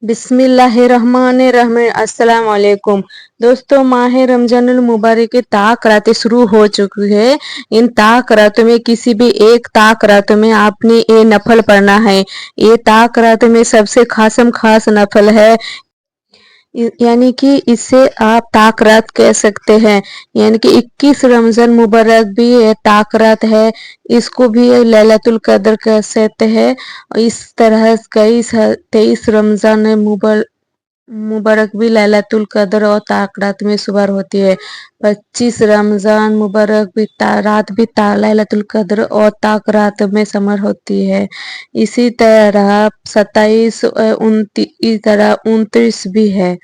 बिस्मिल्लाहिर्रहमानिर्रहीम। अस्सलाम वालेकुम दोस्तों, माह रमजानुल मुबारक की ताक रातें शुरू हो चुकी है। इन ताक रातों में किसी भी एक ताक रात में आपने ये नफल पढ़ना है। ये ताक रात में सबसे खासम खास नफल है, यानी कि इसे आप ताक रात कह सकते हैं। यानी कि 21 रमजान मुबारक भी ये ताक रात है, इसको भी लैलतुल कद्र कह सकते हैं। इस तरह कई 23 रमजान मुबारक भी लैलतुल कद्र और ताक रात में शुमार होती है। 25 रमजान मुबारक भी रात भी लैलतुल कद्र और ताक रात में शुमार होती है। इसी तरह 27 इस तरह 29 भी है।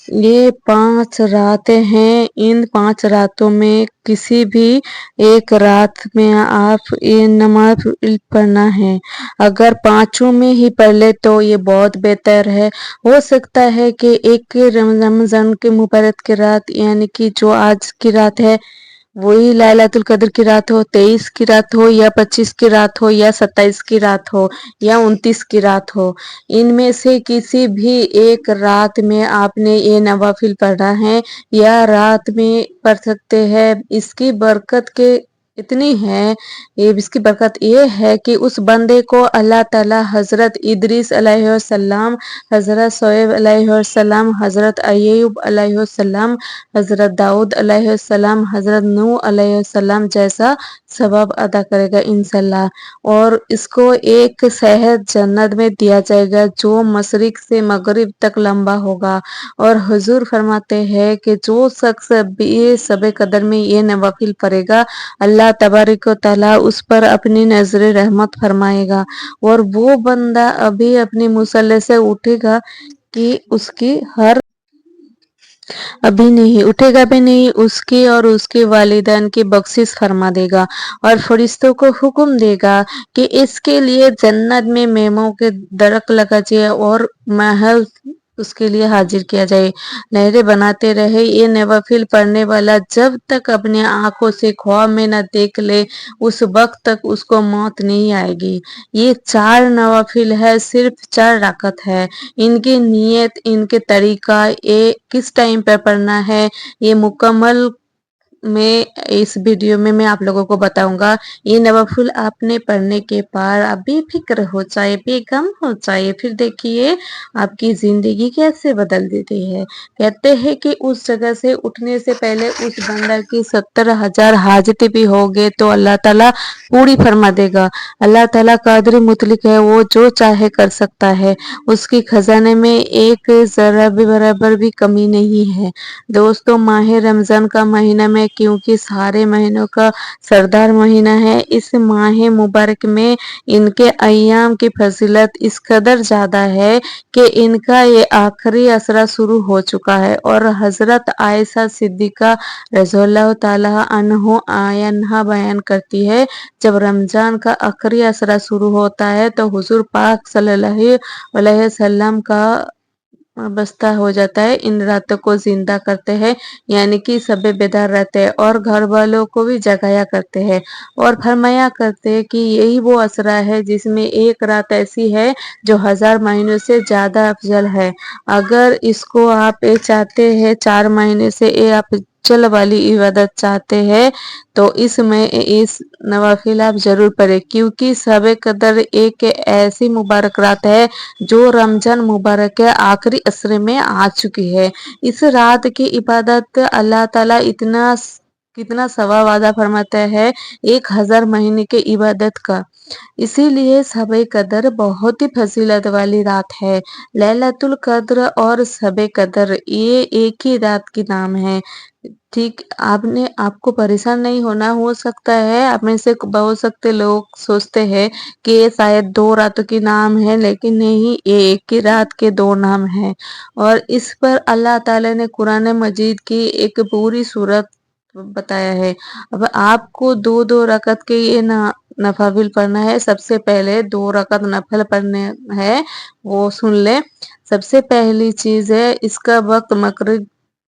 ये 5 रातें हैं। इन 5 रातों में किसी भी एक रात में आप ये नमाज पढ़ना है। अगर पांचों में ही पढ़ ले तो ये बहुत बेहतर है। हो सकता है कि एक रमजान के मुबारक की रात, यानी कि जो आज की रात है, वही लैलतुल कद्र की रात हो, 23 की रात हो या 25 की रात हो या 27 की रात हो या 29 की रात हो। इनमें से किसी भी एक रात में आपने ये नवाफिल पढ़ना है या रात में पढ़ सकते हैं। इसकी बरकत के इतनी है, ये इसकी बरकत ये है कि उस बंदे को अल्लाह ताला हज़रत इदरीस अलैहिस्सलाम, हज़रत शोएब अलैहिस्सलाम, हज़रत अय्यूब अलैहिस्सलाम, हज़रत दाऊद अलैहिस्सलाम, हज़रत नूह अलैहिस्सलाम जैसा सवाब अदा करेगा इंशाल्लाह। और इसको एक शहर जन्नत में दिया जाएगा जो मशरिक से मगरिब तक लंबा होगा। और हुजूर फरमाते हैं कि जो शख्स ये शब कदर में ये नवाफिल पढ़ेगा, अल्लाह तबारक व तआला उस पर अपनी नजर रहमत फरमाएगा। और वो बंदा अभी अपनी मुसल्ले से उठेगा कि उसकी हर अभी नहीं उठेगा भी नहीं, उसकी और उसके वालिदैन की बख्शिश फरमा देगा। और फरिश्तों को हुक्म देगा कि इसके लिए जन्नत में मेमों के दरख्त लगा जाए और महल उसके लिए हाजिर किया जाए, नहरें बनाते रहे। ये नवाफिल पढ़ने वाला जब तक अपनी आंखों से ख्वाब में न देख ले, उस वक्त तक उसको मौत नहीं आएगी। ये 4 नवाफिल है, सिर्फ 4 रकात है। इनकी नीयत, इनके तरीका, ये किस टाइम पर पढ़ना है, ये मुकम्मल में इस वीडियो में मैं आप लोगों को बताऊंगा। ये नवाफिल आपने पढ़ने के बाद आप बेफिक्र हो जाए, बेगम हो जाए, फिर देखिए आपकी जिंदगी कैसे बदल देती है। कहते हैं कि उस जगह से उठने से पहले उस बंदा की 70,000 हाजतें भी होंगे तो अल्लाह ताला पूरी फरमा देगा। अल्लाह ताला कादिर मुतलक है, वो जो चाहे कर सकता है। उसकी खजाने में एक जरा भी बराबर भी कमी नहीं है। दोस्तों, माह रमजान का महीना में क्योंकि सारे महीनों का सरदार महीना है, इस माह मुबारक में इनके अय्याम की फजीलत इस कदर ज़्यादा है कि इनका ये आखिरी असरा शुरू हो चुका है। और हज़रत आयशा सिद्दीक़ा रज़ियल्लाहु ताला अन्हा बयान करती है, जब रमज़ान का आखिरी असरा शुरू होता है तो हुजूर पाक सल्लल्लाहु अलैहि वसल्लम का बस्ता हो जाता है। इन रातों को जिंदा करते हैं, यानी कि सबे बेदार रहते हैं और घर वालों को भी जगाया करते हैं और फरमाया करते हैं कि यही वो असरा है जिसमें एक रात ऐसी है जो 1000 महीनों से ज्यादा अफजल है। अगर इसको आप ये चाहते हैं 4 महीने से ये आप चल वाली इबादत चाहते हैं तो इसमें इस नवाफिल आप जरूर पढ़े, क्योंकि शब कदर एक ऐसी मुबारक रात है जो रमजान मुबारक के आखिरी असरे में आ चुकी है। इस रात की इबादत अल्लाह ताला कितना सवाब वादा फरमाता है, 1000 महीने के इबादत का। इसीलिए शब कदर बहुत ही फजीलत वाली रात है। लैलतुल कद्र और शब कदर ये एक ही रात की नाम है। ठीक, आपको परेशान नहीं होना। हो सकता है आप में से बहुत सकते लोग सोचते हैं कि ये शायद 2 रातों की नाम है, लेकिन नहीं, ये एक ही रात के 2 नाम है। और इस पर अल्लाह ताला ने कुरान मजीद की एक पूरी सूरत बताया है। अब आपको 2-2 रकत के ये नफाविल पढ़ना है। सबसे पहले 2 रकत नफल पढ़ने हैं, वो सुन ले। सबसे पहली चीज है, इसका वक्त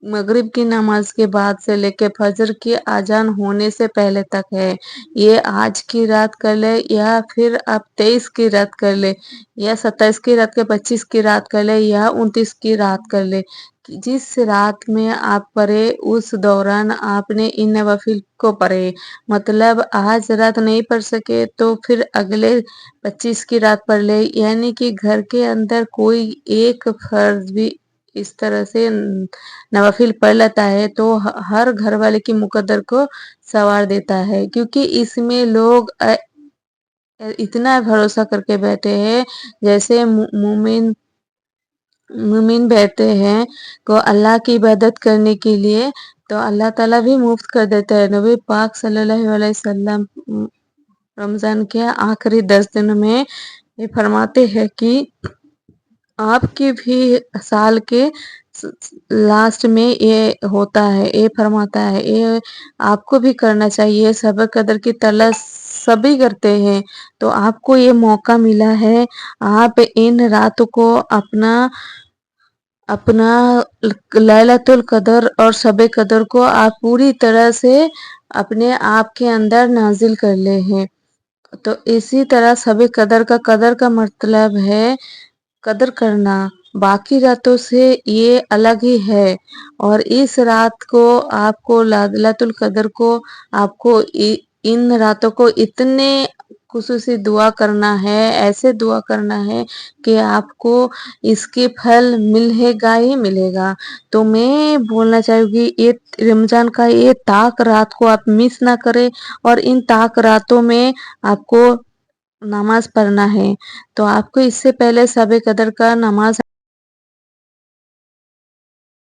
मगरिब की नमाज के बाद से लेके फजर की आजान होने से पहले तक है। ये आज की रात कर ले या फिर आप 23 की रात कर ले या 27 की रात के 25 की रात कर ले या 29 की रात कर ले। जिस रात में आप पढ़े उस दौरान आपने इन नवाफिल को पढ़े। मतलब आज रात नहीं पढ़ सके तो फिर अगले 25 की रात पढ़ ले। यानी कि घर के अंदर कोई एक फर्ज भी इस तरह से नवाफिल पढ़ लेता है तो हर घर वाले की मुकद्दर को सवार देता है, क्योंकि इसमें लोग इतना भरोसा करके बैठे हैं जैसे मुमिन मुमिन बैठते हैं को अल्लाह की इबादत करने के लिए, तो अल्लाह ताला भी मुफ्त कर देता है। नबी पाक सल्लल्लाहु अलैहि वसल्लम रमजान के आखिरी 10 दिन में ये फरमाते हैं कि आपके भी साल के लास्ट में ये होता है, ये फरमाता है, ये आपको भी करना चाहिए। सबर कदर की तलाश सभी करते हैं, तो आपको ये मौका मिला है। आप इन रातों को अपना अपना लैलतुल कदर और शब कदर को आप पूरी तरह से अपने आप के अंदर नाजिल कर ले हैं। तो इसी तरह शब कदर का मतलब है कदर करना। बाकी रातों से ये अलग ही है और इस रात को आपको लैलतुल कदर को आपको इन रातों को इतने खुसूसी दुआ करना है, ऐसे दुआ करना है कि आपको इसके फल मिलेगा ही मिलेगा। तो मैं बोलना चाहूँगी ये रमजान का ये ताक रात को आप मिस ना करें और इन ताक रातों में आपको नमाज पढ़ना है। तो आपको इससे पहले शब कदर का नमाज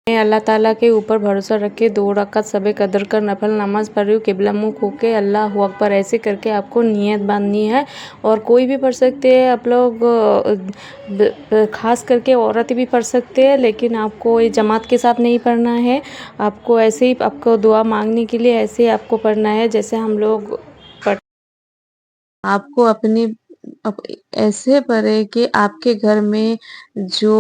मैं अल्लाह ताला के ऊपर भरोसा रख के 2 रकात शब कदर का नफल नमाज पढ़ रही हूँ किबला मुँह होके अल्लाह अकबर ऐसे करके आपको नियत बांधनी है। और कोई भी पढ़ सकते हैं, आप लोग ख़ास करके औरतें भी पढ़ सकते हैं, लेकिन आपको ये जमात के साथ नहीं पढ़ना है। आपको ऐसे ही आपको दुआ मांगने के लिए ऐसे ही आपको पढ़ना है जैसे हम लोग आपको अपनी ऐसे पढ़े कि आपके घर में जो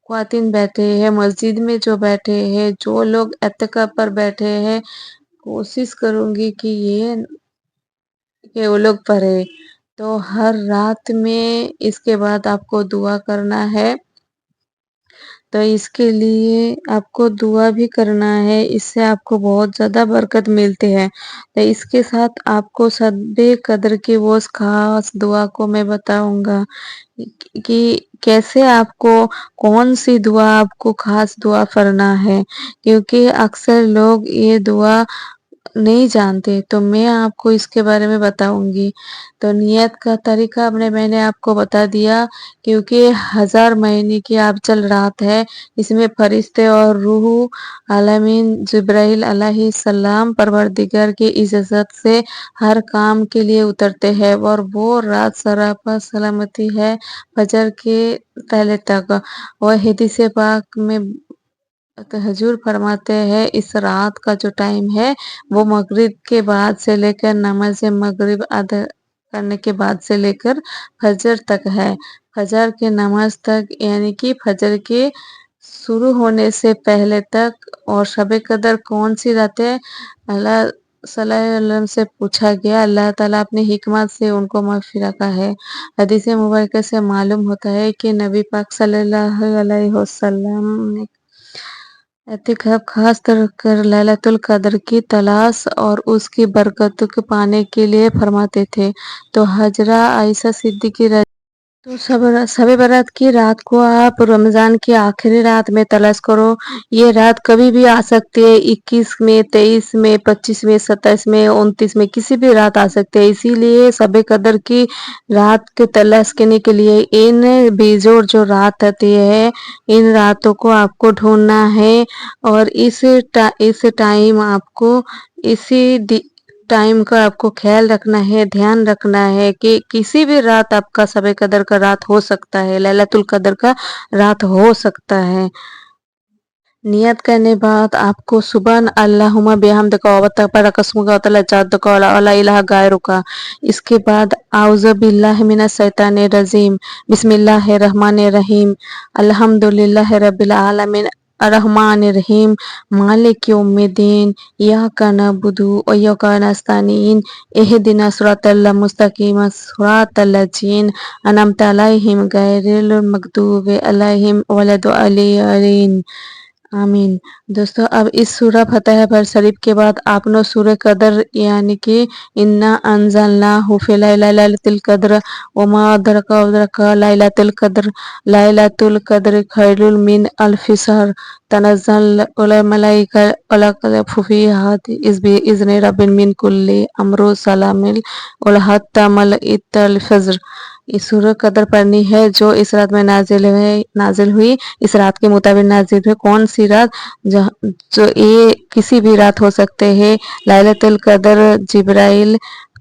ख्वातीन बैठे हैं, मस्जिद में जो बैठे हैं, जो लोग एतकाफ पर बैठे हैं, कोशिश करूँगी कि वो लोग पढ़े। तो हर रात में इसके बाद आपको दुआ करना है। तो इसके लिए आपको दुआ भी करना है, इससे आपको बहुत ज़्यादा बरकत मिलती है। तो इसके साथ आपको शब कदर की वो ख़ास दुआ को मैं बताऊँगा कि कैसे आपको कौन सी दुआ आपको ख़ास दुआ पढ़ना है, क्योंकि अक्सर लोग ये दुआ नहीं जानते, तो मैं आपको इसके बारे में बताऊँगी। तो नियत का तरीका मैंने आपको बता दिया, क्योंकि 1000 महीने की अफ़ज़ल रात है। इसमें फ़रिश्ते और रूह आलमीन जिब्राइल अलैहिस्सलाम परवरदिगार की इजाज़त से हर काम के लिए उतरते हैं और वो रात सरापा सलामती है फजर के पहले तक। और हदीस पाक में तो हुजूर फरमाते हैं इस रात का जो टाइम है वो मगरिब के बाद से लेकर नमाज मगरिब अदा करने के बाद से लेकर फजर तक है। फजर के नमाज तक यानी कि फजर के शुरू होने से पहले तक। और शब कदर कौन सी रात है? अल्लाह सल्लल्लाहु अलैहि वसल्लम से पूछा गया, अल्लाह ताला अपनी हिकमत से उनको माफ़ी रखा है। हदीस मुबारक से मालूम होता है कि नबी पाक सल्लल्लाहु अलैहि वसल्लम ने एतिकाफ खास कर कर लैलतुल कदर की तलाश और उसकी बरकतों को पाने के लिए फरमाते थे। तो हजरा आयशा सिद्दीकी तो शब बारात की रात को आप रमज़ान की आखिरी रात में तलाश करो। ये रात कभी भी आ सकती है, 21 में, 23 में, 25 में, 27 में, 29 में, किसी भी रात आ सकती है। इसीलिए शब कदर की रात के तलाश करने के लिए इन बेजोड़ जो रात आती है, इन रातों को आपको ढूंढना है। और इस टाइम आपको इसी टाइम का आपको ख्याल रखना है, ध्यान रखना है कि किसी भी रात आपका शब कदर का रात हो सकता है, लैलतुल कदर का रात हो सकता है। नियत करने बाद आपको सुबहान अल्लाहुम्मा बिहम्दिका व तबारक अस्मुका व तआला जद्दुका व ला इलाहा गैरुका। इसके बाद आऊज़ु बिल्लाहि मिनश शैतानिर रजीम, बिस्मिल्लाहिर रहमानिर रहीम, अल्हम्दुलिल्लाहि रब्बिल आलमीन, Ar-Rahmanir-Rahim, Malik Yawmiddin, Iyyaka na'budu wa iyyaka nasta'in, Ihdina siratal mustaqim, siratal ladzina an'amta 'alaihim ghairil maghdubi 'alaihim वलद्दॉलिन। आमीन। दोस्तों, अब इस सूरह फतह पर शरीफ के बाद आपने सूरह कदर यानी कि इन्ना अंजलनाहु फी लैलतिल कद्र वमा अदरका लैलतुल कद्र लैलतुल कद्र खैरुल मिन अल्फि शहर तनज़्ज़ल उल मलाइका वला फीहा इज़्नि रब्बिन मिन कुल्ली अम्र सलामिल उल हत्ता मलइतल फज्र। इस सूरह कदर पढ़नी है जो इस रात में नाजिल हुई, इस रात के मुताबिक नाजिल हुई। कौन सी रात? जो ये किसी भी रात हो सकते हैं। लैलतुल कदर जिब्राइल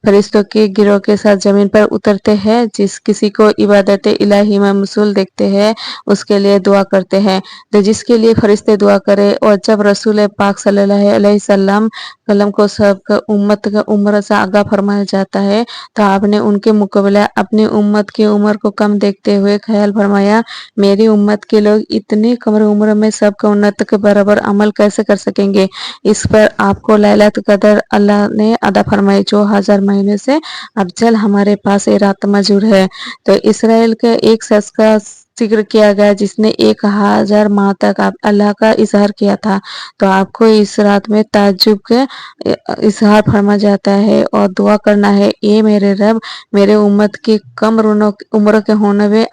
फरिश्तों के गिरोह के साथ जमीन पर उतरते हैं। जिस किसी को इबादत इलाही में मशगूल देखते हैं उसके लिए दुआ करते हैं, तो जिसके लिए फरिश्ते दुआ करे। और जब रसूल पाक सल्लल्लाहु अलैहि वसल्लम कलम को सबका उम्मत का उम्र से आगाह फरमाया जाता है, तो आपने उनके मुकाबले अपनी उम्मत की उम्र को कम देखते हुए ख्याल फरमाया, मेरी उम्मत के लोग इतनी कम उम्र में सबका उन्नत के बराबर अमल कैसे कर सकेंगे। इस पर आपको लैलतुल कदर अल्लाह ने अदा फरमाई, जो 1000 महीने से अफजल हमारे पास ये रात मौजूद है। तो इसराइल के एक शख्स का जिक्र किया गया जिसने 1000 माह तक अल्लाह का इजहार किया था, तो आपको इस रात में ताज्जुब के इजहार फरमा जाता है और दुआ करना है, ये मेरे रब, मेरे उम्मत की कम उम्र के होने में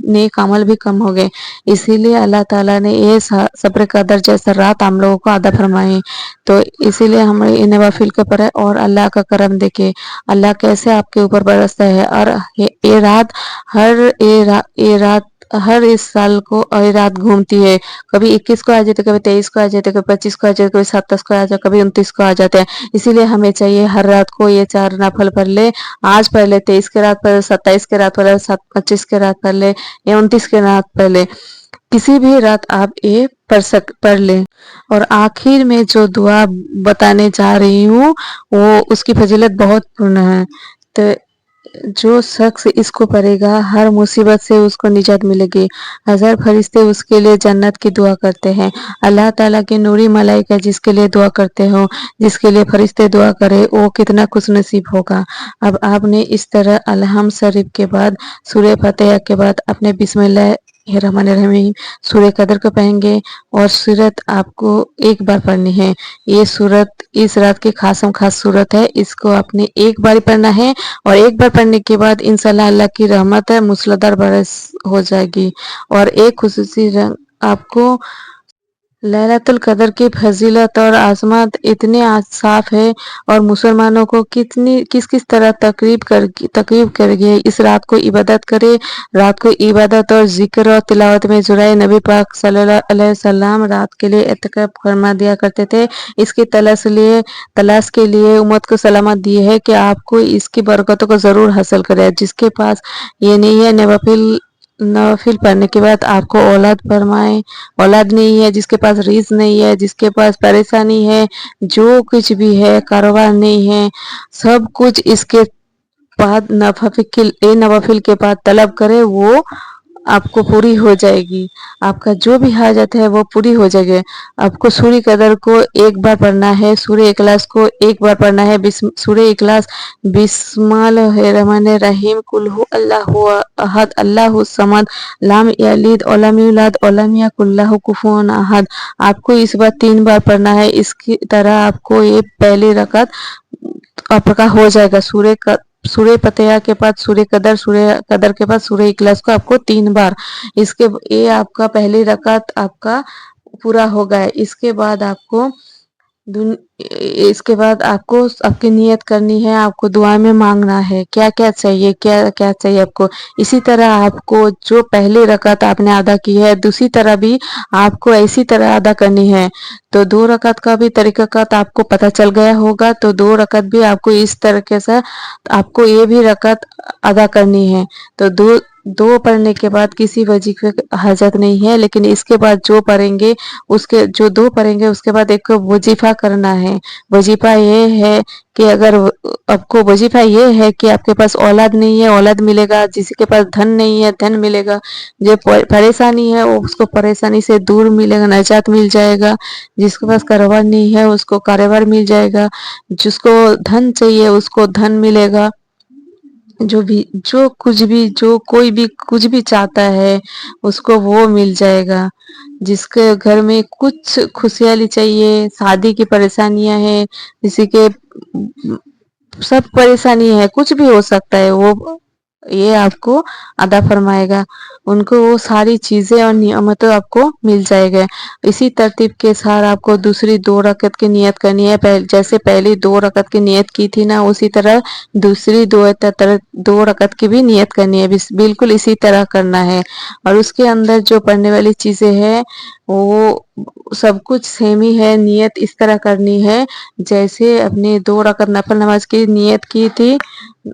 नेक अमल भी कम हो गए, इसीलिए अल्लाह ताला ने ये सब्र कदर जैसा रात हम लोगों को अदा फरमाई। तो इसीलिए हम इन नवाफिल के पर और अल्लाह का करम देखे, अल्लाह कैसे आपके ऊपर बरसता है। और ये रात हर इस साल को ये रात घूमती है, कभी 21 को आ जाते, कभी 23 को आ जाते, कभी 25 को आ जाते, कभी 27 को आ जाते, कभी 29 को आ जाते हैं। इसीलिए हमें चाहिए हर रात को ये 4 नफल पढ़ ले। आज पढ़ ले, 23 के रात पढ़ ले, 27 के रात पढ़ ले, 25 के रात पढ़ ले या 29 के रात पढ़ ले, किसी भी रात आप ये पढ़ ले। और आखिर में जो दुआ बताने जा रही हूँ वो उसकी फजीलत बहुत पूर्ण है। तो जो शख्स इसको पढ़ेगा हर मुसीबत से उसको निजात मिलेगी। 1000 फरिश्ते उसके लिए जन्नत की दुआ करते हैं। अल्लाह ताला के नूरी मलाइका जिसके लिए दुआ करते हो, जिसके लिए फरिश्ते दुआ करे, वो कितना खुशनसीब होगा। अब आपने इस तरह अलहम शरीफ के बाद सूरह फतिहा के बाद अपने बिस्मिल्लाहिर्रहमानिर्रहीम सूरह कदर को पढ़ेंगे और सूरत आपको एक बार पढ़नी है। ये सूरत इस रात की खासम खास सूरत है, इसको आपने एक बार पढ़ना है और एक बार पढ़ने के बाद इंशाल्लाह अल्लाह की रहमत है मूसलाधार बारिश हो जाएगी। और एक खुसूसी रंग आपको लैलतुल कदर की फजीलत और आज़मत इतने साफ है और मुसलमानों को किस किस तरह तकरीब करेगी। इस रात को इबादत करे, रात को इबादत और जिक्र और तिलावत में जुराए। नबी पाक सल्लल्लाहु अलैहि वसल्लम रात के लिए इत्तिकाफ फरमा दिया करते थे। इसकी तलाश के लिए उम्मत को सलामत दी है कि आपको इसकी बरकतों को ज़रूर हासिल करे। जिसके पास ये नहीं है, नवाफिल पढ़ने के बाद आपको औलाद नहीं है, जिसके पास रिज़्क नहीं है, जिसके पास परेशानी है, जो कुछ भी है, कारोबार नहीं है, सब कुछ इसके बाद नवाफिल के बाद तलब करे, वो आपको पूरी हो जाएगी। आपका जो भी हाजत है वो पूरी हो जाएगी। आपको सूरह कदर को एक बार पढ़ना है, सूरह इखलास को एक बार पढ़ना है। सूरह इखलास बिस्मिल्लाहिर्रहमानिर्रहीम कुल हु अल्लाहु अहद अल्लाहु समद लम यलिद व लम यूलद व लम यकुल लहु कुफुवन अहद। आपको इस बार 3 बार पढ़ना है। इसकी तरह आपको ये पहली रकात आपका हो जाएगा। सूरह फतिहा के बाद सूरह कदर के बाद सूरह इखलास को आपको 3 बार, ये आपका पहली रकात आपका पूरा हो गया। इसके बाद आपको आपकी नियत करनी है, आपको दुआ में मांगना है क्या क्या चाहिए आपको। इसी तरह आपको जो पहली रकात आपने अदा की है, दूसरी तरह भी आपको इसी तरह अदा करनी है। तो 2 रकात का भी तरीका आपको पता चल गया होगा, तो 2 रकात भी आपको इस तरीके से आपको ये भी रकात अदा करनी है। तो دو پڑھنے کے بعد کسی وظیفے کی حاجت نہیں ہے، لیکن اس کے بعد جو پڑھیں گے جو دو پڑھیں گے اس کے بعد ایک وظیفہ کرنا ہے۔ وظیفہ یہ ہے کہ اگر آپ کو وظیفہ یہ ہے کہ آپ کے پاس اولاد نہیں ہے اولاد ملے گا، جس کے پاس دھن نہیں ہے دھن ملے گا، جو پریشانی ہے اس کو پریشانی سے دور ملے گا، نجات مل جائے گا، جس کے پاس کاروبار نہیں ہے اس کو کاروبار مل جائے گا، جس کو دھن چاہیے اس کو دھن ملے گا، جو کوئی بھی کچھ بھی چاہتا ہے اس کو وہ مل جائے گا، جس کے گھر میں کچھ خوشحالی چاہیے، شادی کی پریشانیاں ہیں، کسی کے سب پریشانی ہے، کچھ بھی ہو سکتا ہے، وہ یہ آپ کو عطا فرمائے گا، ان کو وہ ساری چیزیں اور نعمتیں آپ کو مل جائے گا۔ اسی ترتیب کے ساتھ آپ کو دوسری 2 رکعت کی نیت کرنی ہے، جیسے پہلی 2 رکعت کی نیت کی تھی نا، اسی طرح دوسری 2 رکعت کی بھی نیت کرنی ہے، بالکل اسی طرح کرنا ہے، اور اس کے اندر جو پڑھنے والی چیزیں ہیں وہ سب کچھ سیم ہی ہے، نیت اس طرح کرنی ہے جیسے اپنے 2 رکعت نفل نماز کی نیت کی تھی،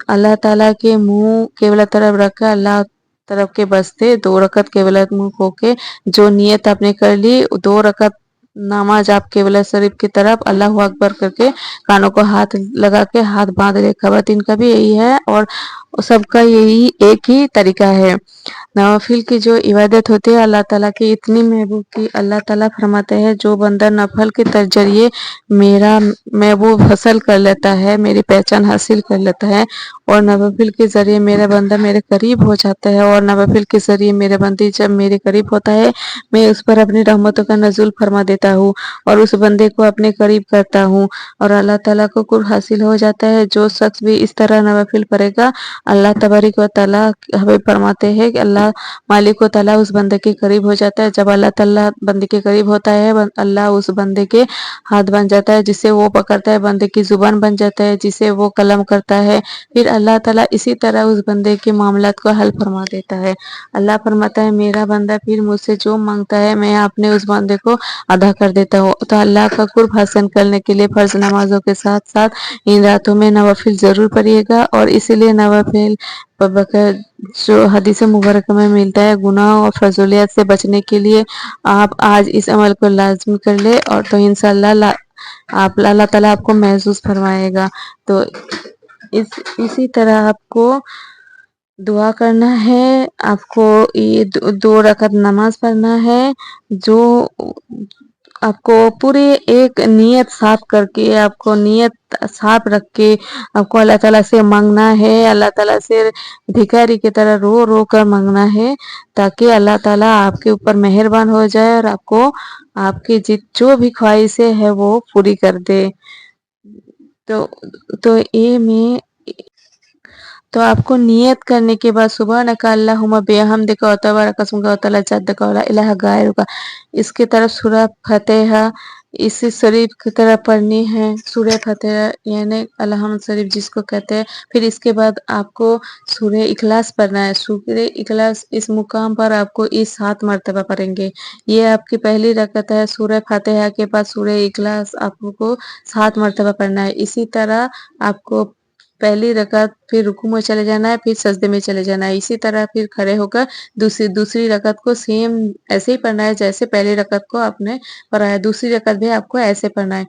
اللہ تعالیٰ کے منہ قبلہ طرف رکھ کر اللہ طرف کے بستے 2 رکعت قبلہ منہ ہو کے جو نیت آپ نے کر لی، 2 رکعت نماز آپ قبلہ شریف کی طرف اللہ اکبر کر کے کانوں کو ہاتھ لگا کے ہاتھ باندھ لے۔ خواتین کا بھی یہی ہے اور سب کا یہی ایک ہی طریقہ ہے۔ نوافل کی جو عبادت ہوتی ہے اللہ تعالیٰ کی اتنی محبوب کی، اللہ تعالیٰ فرماتے ہیں جو بندہ نفل کے ذریعے میرا محبوب حاصل کر لیتا ہے، میری پہچان حاصل کر لیتا ہے، اور نوافل کے ذریعے میرا بندہ میرے قریب ہو جاتا ہے، اور نوافل کے ذریعے میرے بندے جب میرے قریب ہوتا ہے میں اس پر اپنی رحمتوں کا نزول فرما دیتا ہوں اور اس بندے کو اپنے قریب کرتا ہوں اور اللہ تعالیٰ کو قرب حاصل ہو جاتا ہے۔ جو شخص بھی اس طرح نوافل پڑھے گا اللہ تبارک و تعالیٰ ہمیں فرماتے ہیں کہ اللہ مالک و تعالیٰ اس بندے کے قریب ہو جاتا ہے، جب اللہ تعالیٰ بندے کے قریب ہوتا ہے اللہ اس بندے کے ہاتھ بن جاتا ہے، جسے وہ پکڑتا ہے بندے کی زبان بن جاتا ہے، جسے وہ قلم کرتا ہے، پھر اللہ تعالیٰ اسی طرح اس بندے کے معاملات کو حل فرما دیتا ہے۔ اللہ فرماتا ہے میرا بندہ پھر مجھ سے جو مانگتا ہے میں اپنے اس بندے کو ادا کر دیتا ہوں۔ تو اللہ کا قرب حاصل کرنے کے لیے فرض نمازوں کے ساتھ ساتھ ان راتوں میں نوافل ضرور پڑھیے گا، اور اسی لیے نوافل بغیر جو حدیث مبارکہ میں ملتا ہے گناہ اور فضولیات سے بچنے کے لیے آپ آج اس عمل کو لازمی کر لے، اور تو انشاءاللہ اللہ تعالیٰ آپ کو محسوس فرمائے گا۔ تو اسی طرح آپ کو دعا کرنا ہے، آپ کو یہ 2 رکعت نماز پڑھنا ہے، جو آپ کو پوری ایک نیت صاف کر کے، آپ کو نیت صاف رکھ کے آپ کو اللہ تعالیٰ سے مانگنا ہے، اللہ تعالیٰ سے بھکاری کی طرح رو رو کر مانگنا ہے، تاکہ اللہ تعالیٰ آپ کے اوپر مہربان ہو جائے اور آپ کو آپ کی جو بھی خواہشیں ہیں وہ پوری کر دے۔ تو آپ کو نیت کرنے کے بعد سبحانک اللہم بحمدک و تبارک اسمک و تعالی جدک و لا الہ غیرک، اس کی طرف سورہ فاتحہ اس شریف کی طرف پڑھنی ہے، سورہ فاتحہ یعنی الحمد شریف جس کو کہتے ہیں۔ پھر اس کے بعد آپ کو سورہ اخلاص پڑھنا ہے، سورہ اخلاص اس مقام پر آپ کو 7 مرتبہ پڑھیں گے، یہ آپ کی پہلی رکعت ہے، سورہ فاتحہ کے بعد سورہ اخلاص آپ کو 7 مرتبہ پڑھنا ہے۔ اسی طرح آپ کو پہلی رکعت پھر رکوع میں چلے جانا ہے، پھر سجدے میں چلے جانا ہے، اسی طرح پھر کھڑے ہو کر دوسری رکعت کو سیم ایسے ہی پڑھنا ہے جیسے پہلی رکعت کو آپ نے پڑھا ہے، دوسری رکعت بھی آپ کو ایسے پڑھنا ہے۔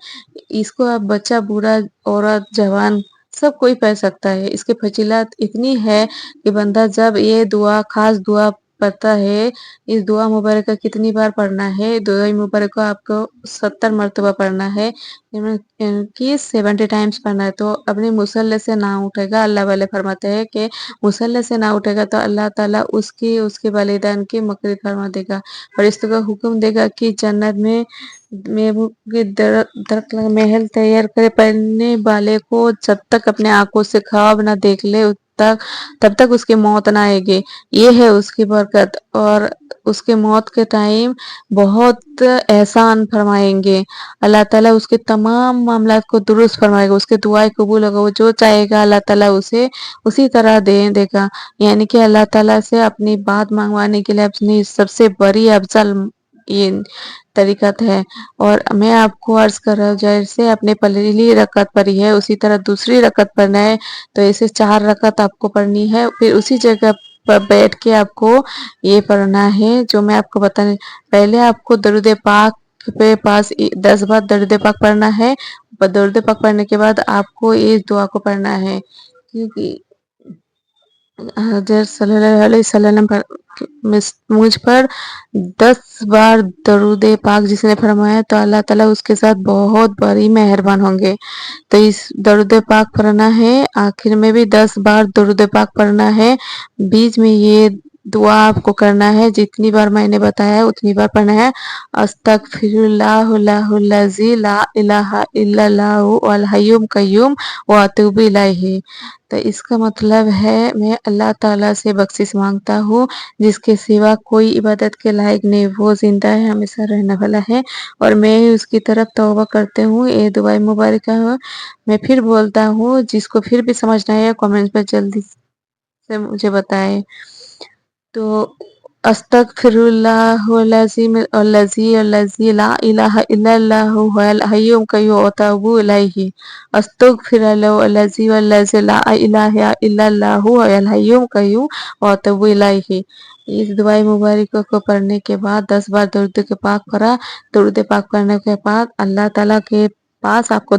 اس کو آپ بچہ بوڑھا عورت جوان سب کوئی پڑھ سکتا ہے، اس کی فضیلت اتنی ہے کہ بندہ جب یہ خاص دعا پڑھتا ہے، اس دعا مبارکہ کتنی بار پڑھنا ہے، دعا مبارکہ آپ کو 70 مرتبہ پڑھنا ہے، کہ 70 ٹائمز پڑھنا ہے۔ تو اپنی مصلی سے نہ اٹھے گا، اللہ والے فرماتے ہیں کہ مصلی سے نہ اٹھے گا تو اللہ تعالیٰ اس کے والدین کی مغفرت فرما دے گا، فرشتوں کو حکم دے گا کہ جنت میں درخت محل تیار کرے، پڑھنے والے کو جب تک اپنے آنکھوں سے خواب نہ دیکھ لے تب تک اس کی موت نہ آئے گی، یہ ہے اس کی برکت، اور اس کے موت کے ٹائم بہت احسان فرمائیں گے، اللہ تعالیٰ اس کے تمام معاملات کو درست فرمائے گا، اس کے دعائیں قبول ہوگا، وہ جو چاہے گا اللہ تعالیٰ اسے اسی طرح دے گا، یعنی کہ اللہ تعالیٰ سے اپنی بات منگوانے کے لیے اپنی سب سے بڑی افضل یہ طریقہ ہے۔ اور میں آپ کو عرض کر رہا ہوں جیسے اپنے پہلی رکعت پڑھی ہے اسی طرح دوسری رکعت پڑھنا ہے، تو اسے 4 رکعت آپ کو پڑھنی ہے، پھر اسی جگہ पर बैठ के आपको ये पढ़ना है जो मैं आपको बताने। पहले आपको दरूद पाक पे पास 10 बार दरूद पाक पढ़ना है। दरूद पाक पढ़ने के बाद आपको इस दुआ को पढ़ना है, क्योंकि हज़रत सल्लल्लाहु अलैहि वसल्लम पर मुझ पर 10 बार दरूद पाक जिसने फरमाया तो अल्लाह ताला उसके साथ बहुत बड़ी मेहरबान होंगे। तो इस दरूद पाक पढ़ना है। आखिर में भी 10 बार दरूद पाक पढ़ना है। बीच में ये दुआ आपको करना है, जितनी बार मैंने बताया उतनी बार पढ़ना है। अस्तगफिरुल्लाहुल्लज़ी ला इलाहा इल्लल्लाहु अल हय्युल कय्यूम व अतूबु इलैहि। तो इसका मतलब है मैं अल्लाह ताला से बख्शिश मांगता हूँ, जिसके सिवा कोई इबादत के लायक नहीं, वो जिंदा है, हमेशा रहने वाला है, और मैं ही उसकी तरफ तौबा करते हूँ। ये दुआ मुबारक है। मैं फिर बोलता हूँ, जिसको फिर भी समझ नहीं आया कमेंट पर जल्दी से मुझे बताएं। तो अस्तगफिरुल्लाहुल्लज़ी ला इलाहा इल्लल्लाहु हुवल हय्युल कय्यूम व अतूबु इलैहि। अस्तगफिरुल्लाहुल्लज़ी ला इलाहा इल्लल्लाहु हुवल हय्युल कय्यूम व अतूबु इलैहि। इस दुआ मुबारक को पढ़ने के बाद 10 बार दरूद पाक पढ़ा। दरूद पाक पढ़ने के बाद अल्लाह ताला के पास आपको